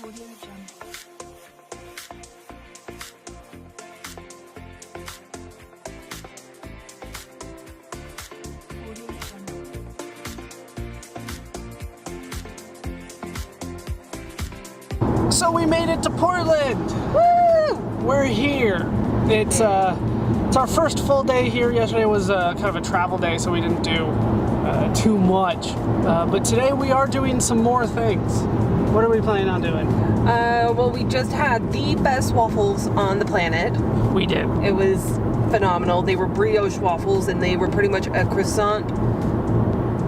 So we made it to Portland. Woo! We're here. It's our first full day here. Yesterday was kind of a travel day, so we didn't do too much. But today we are doing some more things. What are we planning on doing? Well, we just had the best waffles on the planet. We did. It was phenomenal. They were brioche waffles, and they were pretty much a croissant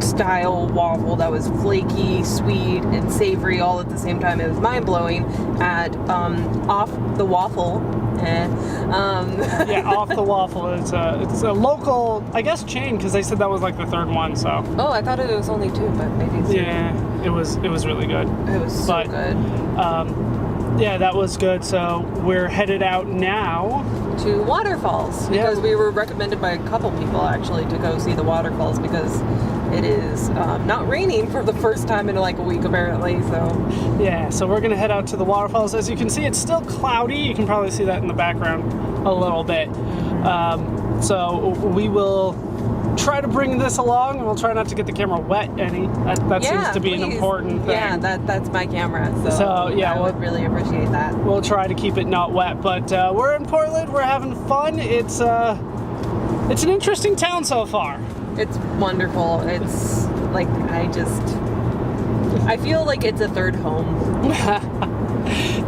style waffle that was flaky, sweet, and savory all at the same time. It was mind-blowing at Off the Waffle. Yeah, Off the Waffle. It's a local, I guess, chain, because they said that was like the third one. So. Oh, I thought it was only two, but maybe it's yeah, it was really good. It was so good. Yeah, that was good. So we're headed out now to waterfalls because we were recommended by a couple people actually to go see the waterfalls because it is not raining for the first time in like a week apparently. So yeah, so we're gonna head out to the waterfalls. As you can see, it's still cloudy. You can probably see that in the background a little bit. So we will try to bring this along, and we'll try not to get the camera wet any. That seems to be an important thing. Yeah, that's my camera. So yeah, I would really appreciate that. We'll try to keep it not wet, but we're in Portland. We're having fun. It's an interesting town so far. It's wonderful. It's like I feel like it's a third home.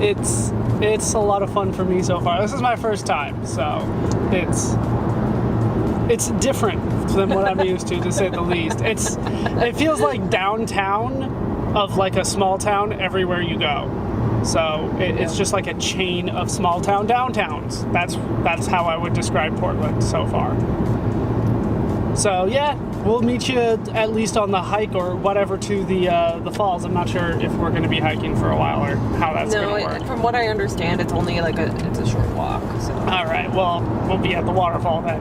It's a lot of fun for me so far. This is my first time, so it's different than what I'm used to say the least. It feels like downtown of like a small town everywhere you go. So it's just like a chain of small town downtowns. That's how I would describe Portland so far. So yeah, we'll meet you at least on the hike or whatever to the falls. I'm not sure if we're going to be hiking for a while or how that's going to work. From what I understand, it's only like it's a short walk. So. All right, well, we'll be at the waterfall then.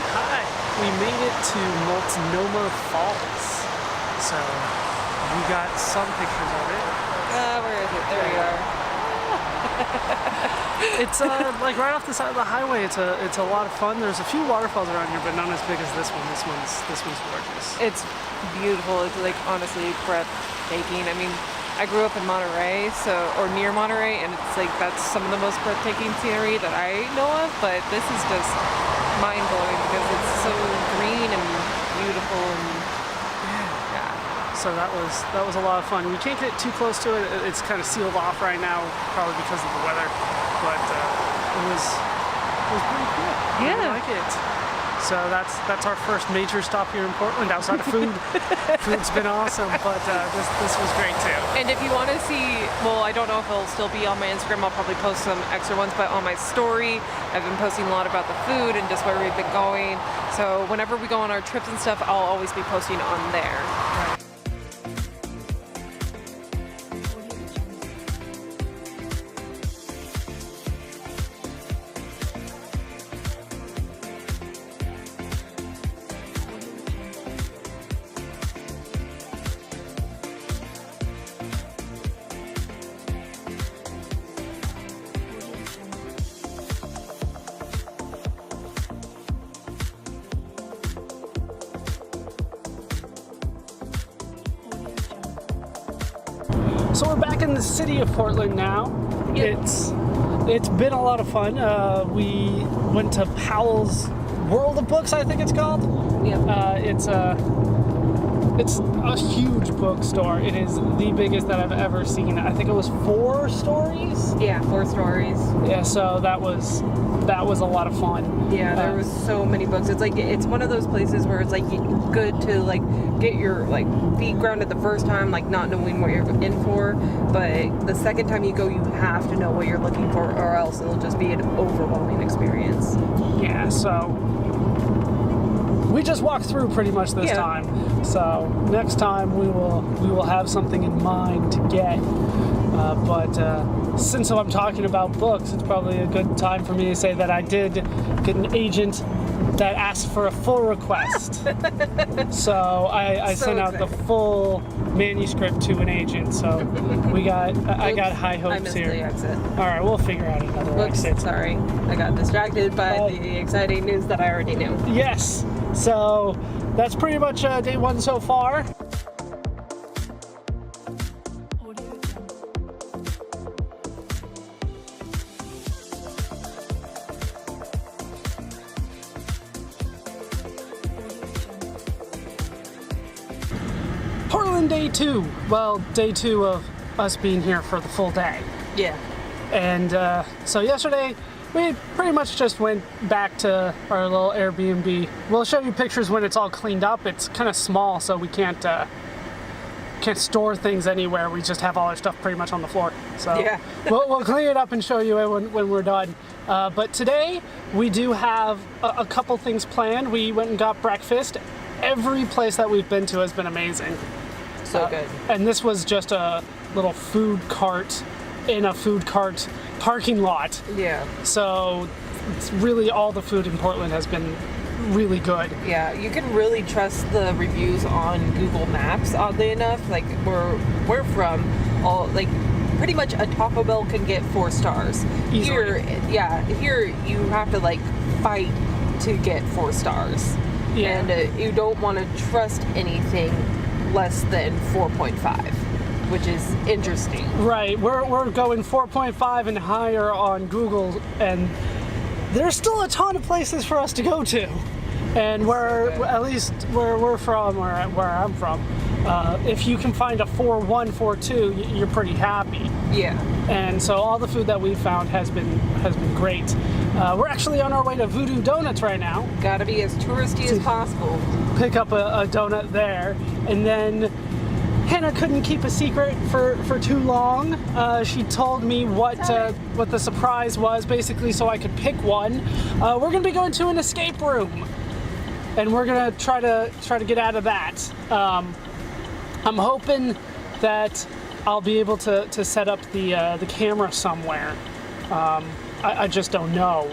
Hi, we made it to Multnomah Falls. So we got some pictures of it. Where is it? There we are. It's like right off the side of the highway. It's a lot of fun. There's a few waterfalls around here, but none as big as this one. This one's gorgeous. It's beautiful. It's like honestly breathtaking. I mean, I grew up in Monterey, or near Monterey, and it's like that's some of the most breathtaking scenery that I know of. But this is just mind-blowing because it's so green and beautiful and yeah. So that was a lot of fun. We can't get too close to it. It's kind of sealed off right now, probably because of the weather. But it was pretty cool. Yeah, I like it. So that's our first major stop here in Portland outside of food. Food's been awesome, but this was great too. And if you want to see, well, I don't know if it'll still be on my Instagram. I'll probably post some extra ones, but on my story, I've been posting a lot about the food and just where we've been going. So whenever we go on our trips and stuff, I'll always be posting on there. So we're back in the city of Portland now. Yep. It's been a lot of fun. We went to Powell's World of Books, I think it's called. Yeah. It's a huge bookstore. It is the biggest that I've ever seen. I think it was 4 stories. Yeah, 4 stories. Yeah, so that was a lot of fun. Yeah, there was so many books. It's like it's one of those places where it's like good to like get your like feet grounded the first time, like not knowing what you're in for. But the second time you go, you have to know what you're looking for, or else it'll just be an overwhelming experience. Yeah, so we just walked through pretty much this time. So next time we will have something in mind to get. But since I'm talking about books, it's probably a good time for me to say that I did get an agent that asked for a full request. So I sent out the full manuscript to an agent. So I got high hopes I missed here. the exit. All right, we'll figure out another exit. Sorry, I got distracted by the exciting news that I already knew. Yes. So that's pretty much day 1 so far. Portland day 2. Well, day 2 of us being here for the full day. Yeah. And so yesterday, we pretty much just went back to our little Airbnb. We'll show you pictures when it's all cleaned up. It's kind of small, so we can't store things anywhere. We just have all our stuff pretty much on the floor. So yeah. we'll clean it up and show you it when we're done. But today, we do have a couple things planned. We went and got breakfast. Every place that we've been to has been amazing. So good. And this was just a little food cart in a food cart parking lot. Yeah. So it's really all the food in Portland has been really good. Yeah, you can really trust the reviews on Google Maps, oddly enough. Like where we're from, pretty much a Taco Bell can get 4 stars. Easily. Here you have to like fight to get 4 stars. Yeah. And you don't want to trust anything less than 4.5, which is interesting. Right, we're going 4.5 and higher on Google, and there's still a ton of places for us to go to. And at least where we're from, where I'm from, if you can find a 4.1, 4.2, you're pretty happy. Yeah. And so all the food that we've found has been great. We're actually on our way to Voodoo Donuts right now. Gotta be as touristy as possible. Pick up a donut there, and then Hannah couldn't keep a secret for too long. She told me what the surprise was, basically, so I could pick one. We're gonna be going to an escape room, and we're gonna try to get out of that. I'm hoping that I'll be able to set up the camera somewhere. I just don't know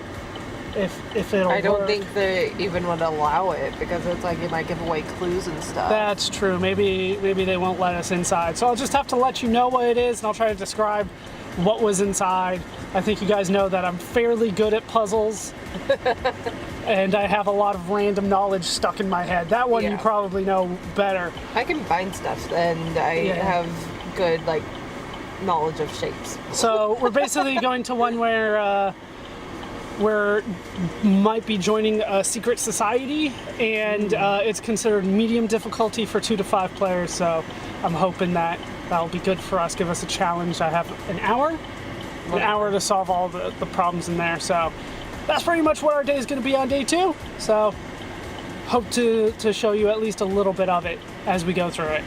if it'll work. I don't think they even would allow it because it's like it might give away clues and stuff. That's true. Maybe they won't let us inside. So I'll just have to let you know what it is, and I'll try to describe what was inside. I think you guys know that I'm fairly good at puzzles. And I have a lot of random knowledge stuck in my head. That one you probably know better. I can find stuff, and I have good knowledge of shapes. So we're basically going to one where might be joining a secret society, and it's considered medium difficulty for 2 to 5 players. So I'm hoping that'll be good for us. Give us a challenge. I have an hour to solve all the problems in there. So that's pretty much what our day is going to be on day 2. So hope to show you at least a little bit of it as we go through it.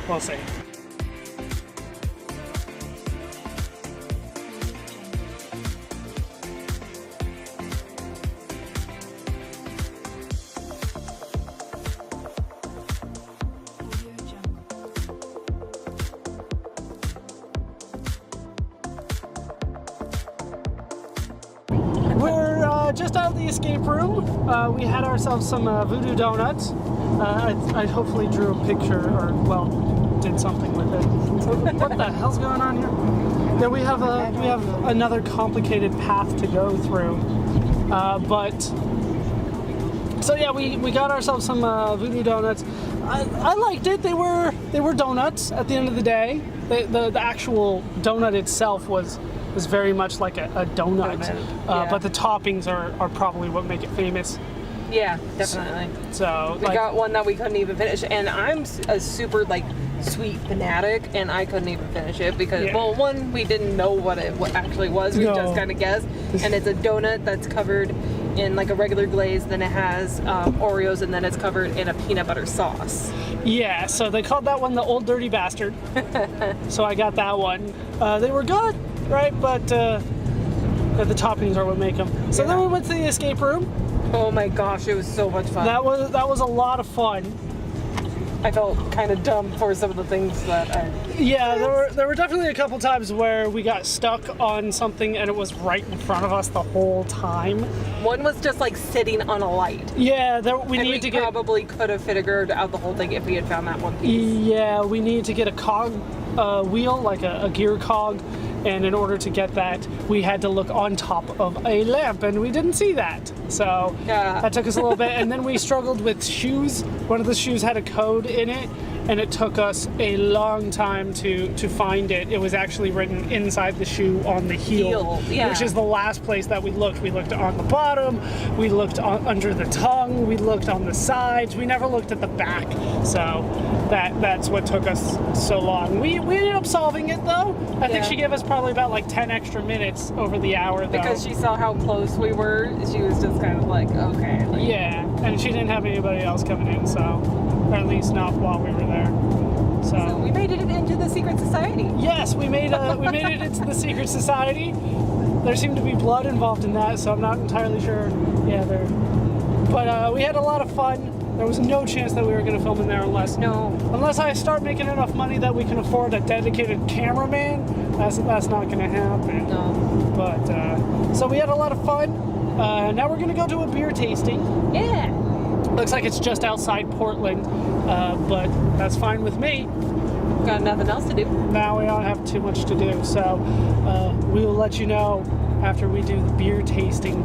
We'll see. Just out of the escape room, we had ourselves some Voodoo Donuts. I hopefully drew a picture, or did something with it. So what the hell's going on here? Then we have another complicated path to go through, so yeah, we got ourselves some Voodoo Donuts. I liked it. They were donuts at the end of the day. The actual donut itself was was very much like a donut. Yeah. But the toppings are probably what make it famous. Yeah, definitely. So We got one that we couldn't even finish, and I'm a super like sweet fanatic, and I couldn't even finish it because well, one, we didn't know what it actually was. We just kind of guessed, and it's a donut that's covered in like a regular glaze, then it has Oreos, and then it's covered in a peanut butter sauce. Yeah, so they called that one the Old Dirty Bastard. So I got that one. They were good, right? But the toppings are what make them. So then we went to the escape room. Oh my gosh, it was so much fun. That was a lot of fun. I felt kind of dumb for some of the things that I... Yeah, there were definitely a couple times where we got stuck on something and it was right in front of us the whole time. One was just like sitting on a light. Yeah, we probably could have figured out the whole thing if we had found that one piece. Yeah, we needed to get a cog wheel, like a gear cog, and in order to get that, we had to look on top of a lamp, and we didn't see that. So that took us a little bit, and then we struggled with shoes. One of the shoes had a code in it, and it took us a long time to find it. It was actually written inside the shoe on the heel, which is the last place that we looked. We looked on the bottom, we looked under the tongue, we looked on the sides, we never looked at the back. So that's what took us so long. We ended up solving it though. I think she gave us probably about like 10 extra minutes over the hour though. Because she saw how close we were, she was just kind of like, okay. Like, yeah, and she didn't have anybody else coming in, so, or at least not while we were there. So we made it into the secret society. Yes, we made it into the secret society. There seemed to be blood involved in that, so I'm not entirely sure. Yeah, but we had a lot of fun. There was no chance that we were going to film in there unless I start making enough money that we can afford a dedicated cameraman. That's not going to happen. No. But so we had a lot of fun. Now we're going to go to a beer tasting. Yeah. Looks like it's just outside Portland, but that's fine with me. Got nothing else to do. Now we don't have too much to do, so we will let you know after we do the beer tasting.